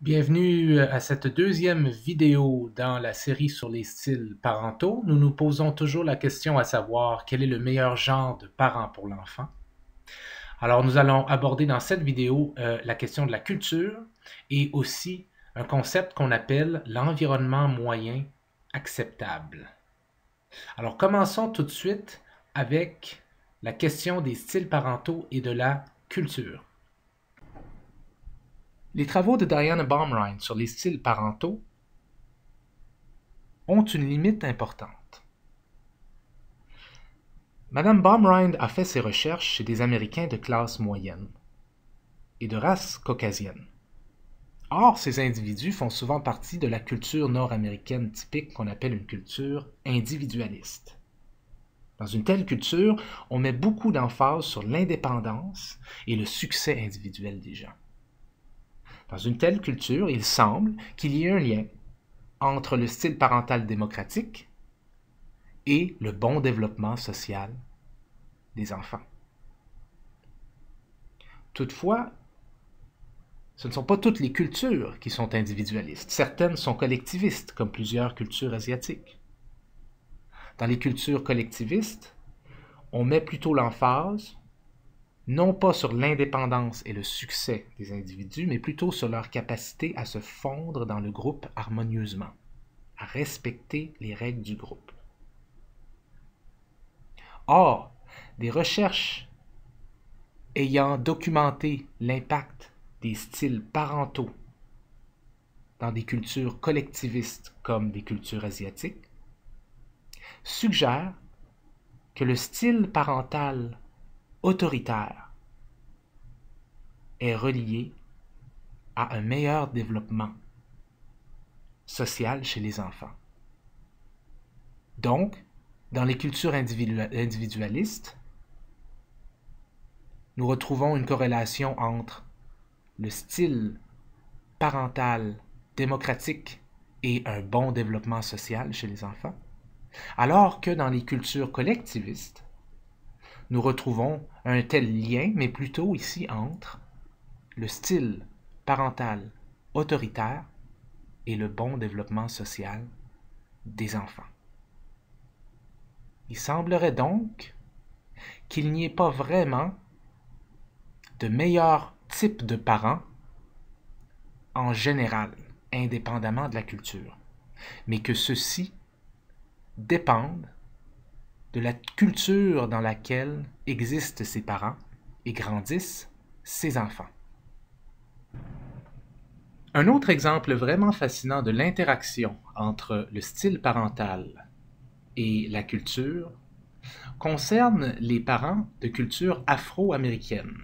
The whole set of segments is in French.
Bienvenue à cette deuxième vidéo dans la série sur les styles parentaux. Nous nous posons toujours la question à savoir quel est le meilleur genre de parent pour l'enfant. Alors nous allons aborder dans cette vidéo la question de la culture et aussi un concept qu'on appelle l'environnement moyen acceptable. Alors commençons tout de suite avec la question des styles parentaux et de la culture. Les travaux de Diana Baumrind sur les styles parentaux ont une limite importante. Madame Baumrind a fait ses recherches chez des Américains de classe moyenne et de race caucasienne. Or, ces individus font souvent partie de la culture nord-américaine typique qu'on appelle une culture individualiste. Dans une telle culture, on met beaucoup d'emphase sur l'indépendance et le succès individuel des gens. Dans une telle culture, il semble qu'il y ait un lien entre le style parental démocratique et le bon développement social des enfants. Toutefois, ce ne sont pas toutes les cultures qui sont individualistes. Certaines sont collectivistes, comme plusieurs cultures asiatiques. Dans les cultures collectivistes, on met plutôt l'emphase non pas sur l'indépendance et le succès des individus, mais plutôt sur leur capacité à se fondre dans le groupe harmonieusement, à respecter les règles du groupe. Or, des recherches ayant documenté l'impact des styles parentaux dans des cultures collectivistes comme des cultures asiatiques suggèrent que le style parental autoritaire est relié à un meilleur développement social chez les enfants. Donc, dans les cultures individualistes, nous retrouvons une corrélation entre le style parental démocratique et un bon développement social chez les enfants, alors que dans les cultures collectivistes, nous retrouvons un tel lien, mais plutôt ici entre le style parental autoritaire et le bon développement social des enfants. Il semblerait donc qu'il n'y ait pas vraiment de meilleur type de parents en général, indépendamment de la culture, mais que ceux-ci dépendent de la culture dans laquelle existent ces parents et grandissent ces enfants. Un autre exemple vraiment fascinant de l'interaction entre le style parental et la culture concerne les parents de culture afro-américaine.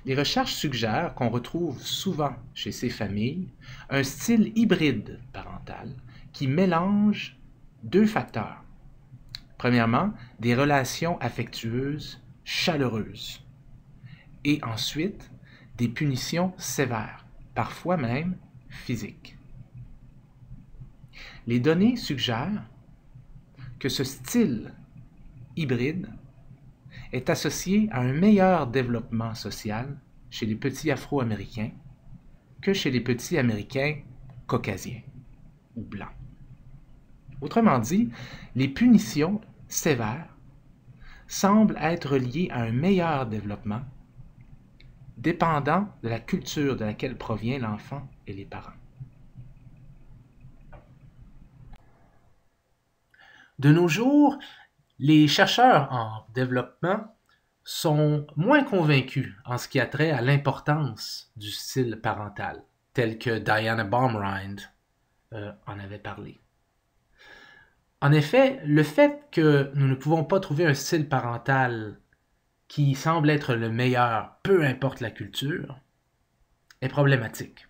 Les recherches suggèrent qu'on retrouve souvent chez ces familles un style hybride parental qui mélange deux facteurs. Premièrement, des relations affectueuses chaleureuses et ensuite des punitions sévères, parfois même physiques. Les données suggèrent que ce style hybride est associé à un meilleur développement social chez les petits Afro-Américains que chez les petits Américains caucasiens ou blancs. Autrement dit, les punitions sévères semblent être liées à un meilleur développement dépendant de la culture de laquelle provient l'enfant et les parents. De nos jours, les chercheurs en développement sont moins convaincus en ce qui a trait à l'importance du style parental, tel que Diana Baumrind en avait parlé. En effet, le fait que nous ne pouvons pas trouver un style parental qui semble être le meilleur, peu importe la culture, est problématique.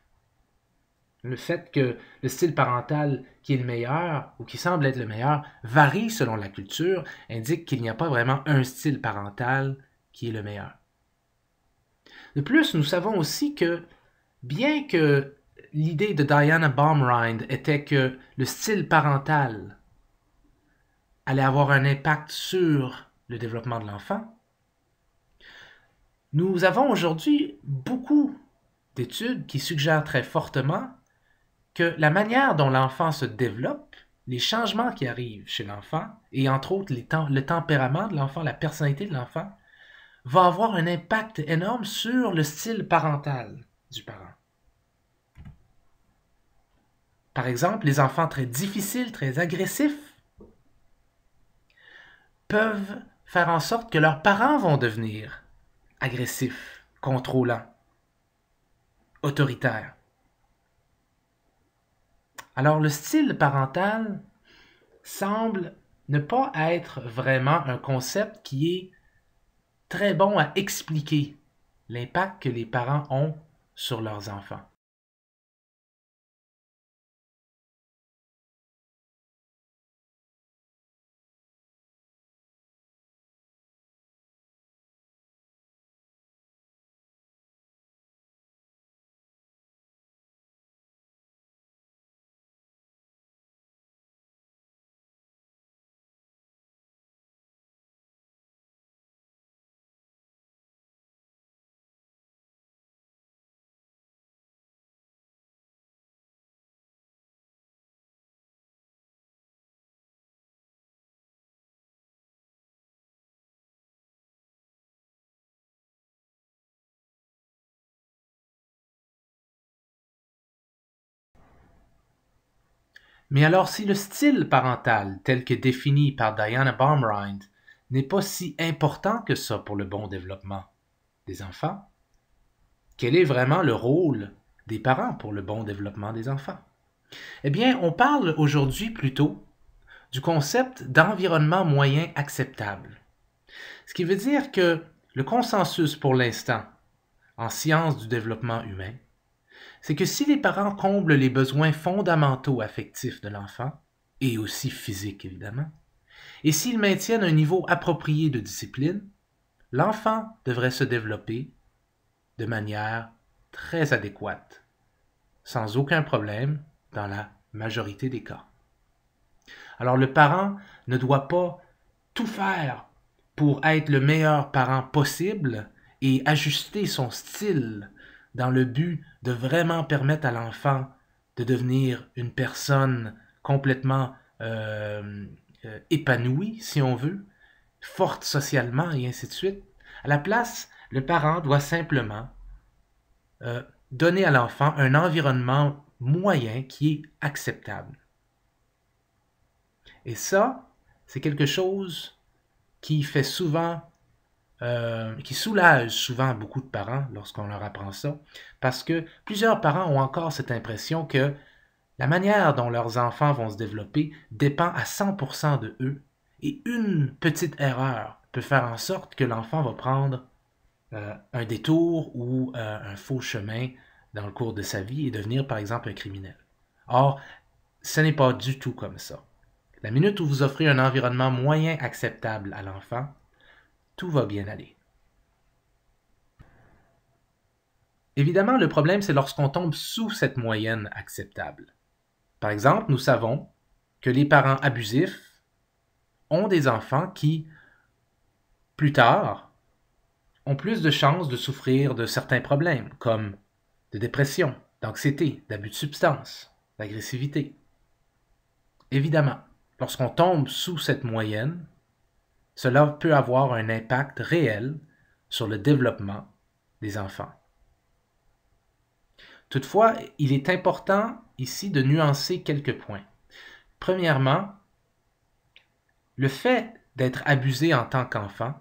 Le fait que le style parental qui est le meilleur ou qui semble être le meilleur varie selon la culture indique qu'il n'y a pas vraiment un style parental qui est le meilleur. De plus, nous savons aussi que bien que l'idée de Diana Baumrind était que le style parental allait avoir un impact sur le développement de l'enfant, nous avons aujourd'hui beaucoup d'études qui suggèrent très fortement que la manière dont l'enfant se développe, les changements qui arrivent chez l'enfant, et entre autres le tempérament de l'enfant, la personnalité de l'enfant, va avoir un impact énorme sur le style parental du parent. Par exemple, les enfants très difficiles, très agressifs, peuvent faire en sorte que leurs parents vont devenir agressifs, contrôlants, autoritaires. Alors le style parental semble ne pas être vraiment un concept qui est très bon à expliquer l'impact que les parents ont sur leurs enfants. Mais alors si le style parental tel que défini par Diana Baumrind n'est pas si important que ça pour le bon développement des enfants, quel est vraiment le rôle des parents pour le bon développement des enfants? Eh bien, on parle aujourd'hui plutôt du concept d'environnement moyen acceptable. Ce qui veut dire que le consensus pour l'instant en sciences du développement humain, c'est que si les parents comblent les besoins fondamentaux affectifs de l'enfant, et aussi physiques évidemment, et s'ils maintiennent un niveau approprié de discipline, l'enfant devrait se développer de manière très adéquate, sans aucun problème dans la majorité des cas. Alors le parent ne doit pas tout faire pour être le meilleur parent possible et ajuster son style dans le but de vraiment permettre à l'enfant de devenir une personne complètement épanouie, si on veut, forte socialement et ainsi de suite. À la place, le parent doit simplement donner à l'enfant un environnement moyen qui est acceptable. Et ça, c'est quelque chose qui fait souvent, qui soulage souvent beaucoup de parents lorsqu'on leur apprend ça, parce que plusieurs parents ont encore cette impression que la manière dont leurs enfants vont se développer dépend à 100% de eux, et une petite erreur peut faire en sorte que l'enfant va prendre un détour ou un faux chemin dans le cours de sa vie et devenir par exemple un criminel. Or, ce n'est pas du tout comme ça. La minute où vous offrez un environnement moyen acceptable à l'enfant, tout va bien aller. Évidemment, le problème, c'est lorsqu'on tombe sous cette moyenne acceptable. Par exemple, nous savons que les parents abusifs ont des enfants qui, plus tard, ont plus de chances de souffrir de certains problèmes, comme de dépression, d'anxiété, d'abus de substances, d'agressivité. Évidemment, lorsqu'on tombe sous cette moyenne, cela peut avoir un impact réel sur le développement des enfants. Toutefois, il est important ici de nuancer quelques points. Premièrement, le fait d'être abusé en tant qu'enfant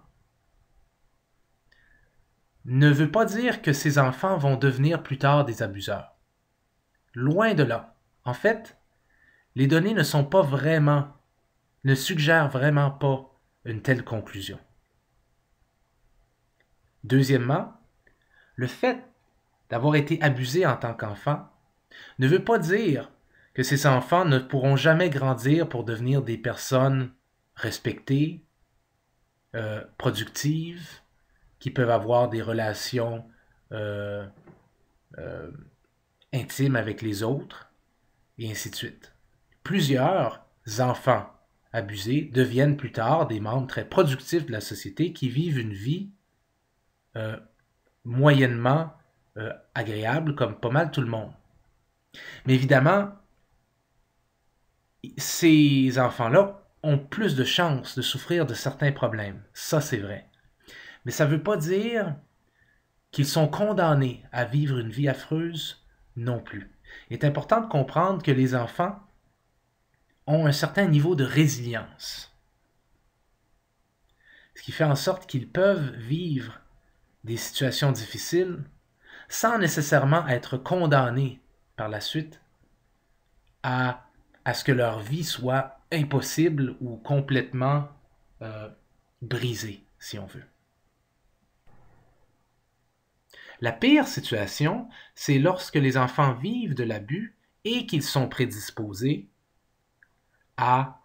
ne veut pas dire que ces enfants vont devenir plus tard des abuseurs. Loin de là. En fait, les données ne suggèrent vraiment pas une telle conclusion. Deuxièmement, le fait d'avoir été abusé en tant qu'enfant ne veut pas dire que ces enfants ne pourront jamais grandir pour devenir des personnes respectées, productives, qui peuvent avoir des relations intimes avec les autres, et ainsi de suite. Plusieurs enfants abusés deviennent plus tard des membres très productifs de la société qui vivent une vie moyennement agréable comme pas mal tout le monde. Mais évidemment, ces enfants-là ont plus de chances de souffrir de certains problèmes. Ça, c'est vrai. Mais ça ne veut pas dire qu'ils sont condamnés à vivre une vie affreuse non plus. Il est important de comprendre que les enfants ont un certain niveau de résilience, ce qui fait en sorte qu'ils peuvent vivre des situations difficiles sans nécessairement être condamnés par la suite à ce que leur vie soit impossible ou complètement brisée, si on veut. La pire situation, c'est lorsque les enfants vivent de l'abus et qu'ils sont prédisposés à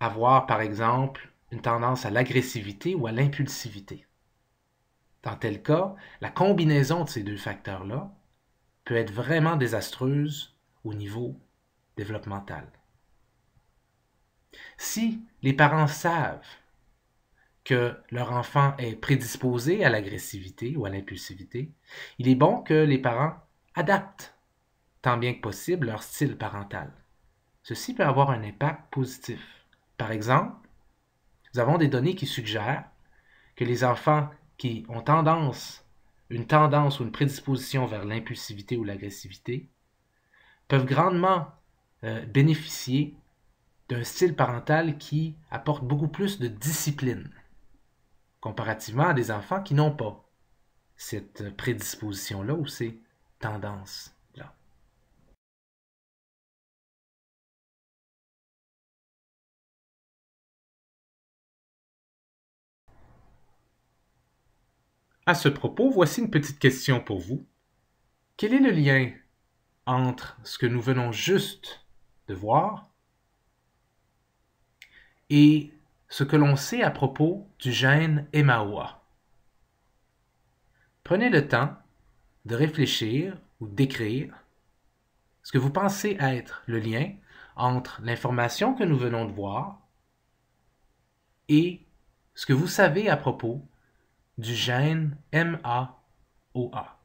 avoir, par exemple, une tendance à l'agressivité ou à l'impulsivité. Dans tel cas, la combinaison de ces deux facteurs-là peut être vraiment désastreuse au niveau développemental. Si les parents savent que leur enfant est prédisposé à l'agressivité ou à l'impulsivité, il est bon que les parents adaptent tant bien que possible leur style parental. Ceci peut avoir un impact positif. Par exemple, nous avons des données qui suggèrent que les enfants qui ont une tendance ou une prédisposition vers l'impulsivité ou l'agressivité peuvent grandement bénéficier d'un style parental qui apporte beaucoup plus de discipline comparativement à des enfants qui n'ont pas cette prédisposition-là ou ces tendances-là. À ce propos, voici une petite question pour vous. Quel est le lien entre ce que nous venons juste de voir et ce que l'on sait à propos du gène MAOA? Prenez le temps de réfléchir ou d'écrire ce que vous pensez être le lien entre l'information que nous venons de voir et ce que vous savez à propos du gène MAOA.